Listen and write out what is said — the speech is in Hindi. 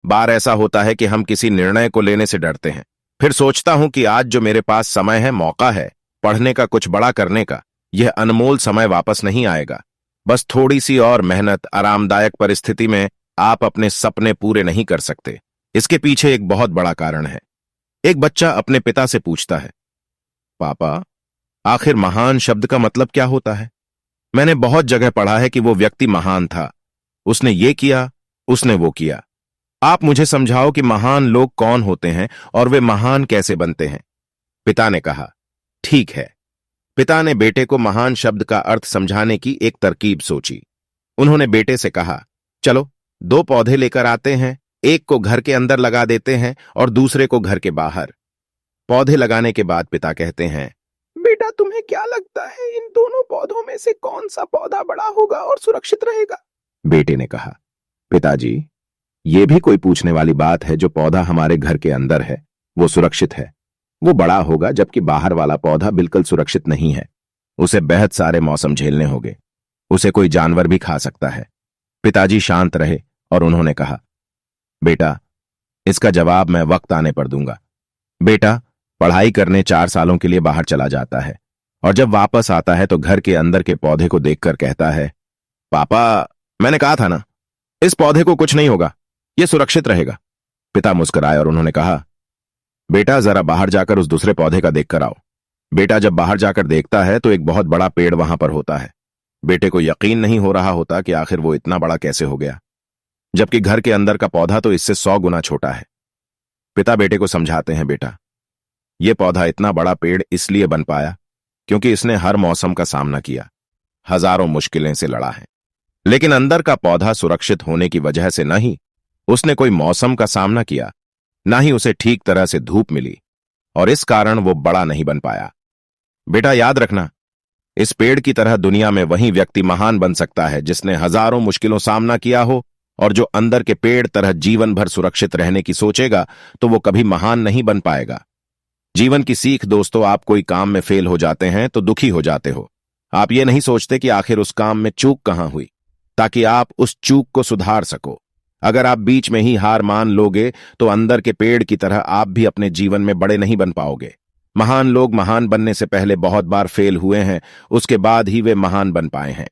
बार ऐसा होता है कि हम किसी निर्णय को लेने से डरते हैं। फिर सोचता हूं कि आज जो मेरे पास समय है, मौका है पढ़ने का, कुछ बड़ा करने का, यह अनमोल समय वापस नहीं आएगा। बस थोड़ी सी और मेहनत, आरामदायक परिस्थिति में आप अपने सपने पूरे नहीं कर सकते। इसके पीछे एक बहुत बड़ा कारण है। एक बच्चा अपने पिता से पूछता है, पापा, आखिर महान शब्द का मतलब क्या होता है? मैंने बहुत जगह पढ़ा है कि वो व्यक्ति महान था, उसने ये किया, उसने वो किया। आप मुझे समझाओ कि महान लोग कौन होते हैं और वे महान कैसे बनते हैं। पिता ने कहा, ठीक है। पिता ने बेटे को महान शब्द का अर्थ समझाने की एक तरकीब सोची। उन्होंने बेटे से कहा, चलो 2 पौधे लेकर आते हैं, एक को घर के अंदर लगा देते हैं और दूसरे को घर के बाहर। पौधे लगाने के बाद पिता कहते हैं, बेटा, तुम्हें क्या लगता है इन दोनों पौधों में से कौन सा पौधा बड़ा होगा और सुरक्षित रहेगा? बेटे ने कहा, पिताजी, ये भी कोई पूछने वाली बात है? जो पौधा हमारे घर के अंदर है वो सुरक्षित है। वो बड़ा होगा, जबकि बाहर वाला पौधा बिल्कुल सुरक्षित नहीं है। उसे बेहद सारे मौसम झेलने होंगे। उसे कोई जानवर भी खा सकता है। पिताजी शांत रहे और उन्होंने कहा, बेटा, इसका जवाब मैं वक्त आने पर दूंगा। बेटा पढ़ाई करने 4 सालों के लिए बाहर चला जाता है और जब वापस आता है तो घर के अंदर के पौधे को देखकर कहता है, पापा, मैंने कहा था ना, इस पौधे को कुछ नहीं होगा, यह सुरक्षित रहेगा। पिता मुस्कुराए और उन्होंने कहा, बेटा जरा बाहर जाकर उस दूसरे पौधे का देखकर आओ। बेटा जब बाहर जाकर देखता है तो एक बहुत बड़ा पेड़ वहां पर होता है। बेटे को यकीन नहीं हो रहा होता कि आखिर वो इतना बड़ा कैसे हो गया, जबकि घर के अंदर का पौधा तो इससे 100 गुना छोटा है। पिता बेटे को समझाते हैं, बेटा, यह पौधा इतना बड़ा पेड़ इसलिए बन पाया क्योंकि इसने हर मौसम का सामना किया, हजारों मुश्किलें से लड़ा है। लेकिन अंदर का पौधा सुरक्षित होने की वजह से नहीं उसने कोई मौसम का सामना किया, ना ही उसे ठीक तरह से धूप मिली, और इस कारण वो बड़ा नहीं बन पाया। बेटा याद रखना, इस पेड़ की तरह दुनिया में वही व्यक्ति महान बन सकता है जिसने हजारों मुश्किलों सामना किया हो, और जो अंदर के पेड़ तरह जीवन भर सुरक्षित रहने की सोचेगा तो वो कभी महान नहीं बन पाएगा। जीवन की सीख दोस्तों, आप कोई काम में फेल हो जाते हैं तो दुखी हो जाते हो। आप ये नहीं सोचते कि आखिर उस काम में चूक कहां हुई, ताकि आप उस चूक को सुधार सको। अगर आप बीच में ही हार मान लोगे तो अंदर के पेड़ की तरह आप भी अपने जीवन में बड़े नहीं बन पाओगे। महान लोग महान बनने से पहले बहुत बार फेल हुए हैं, उसके बाद ही वे महान बन पाए हैं।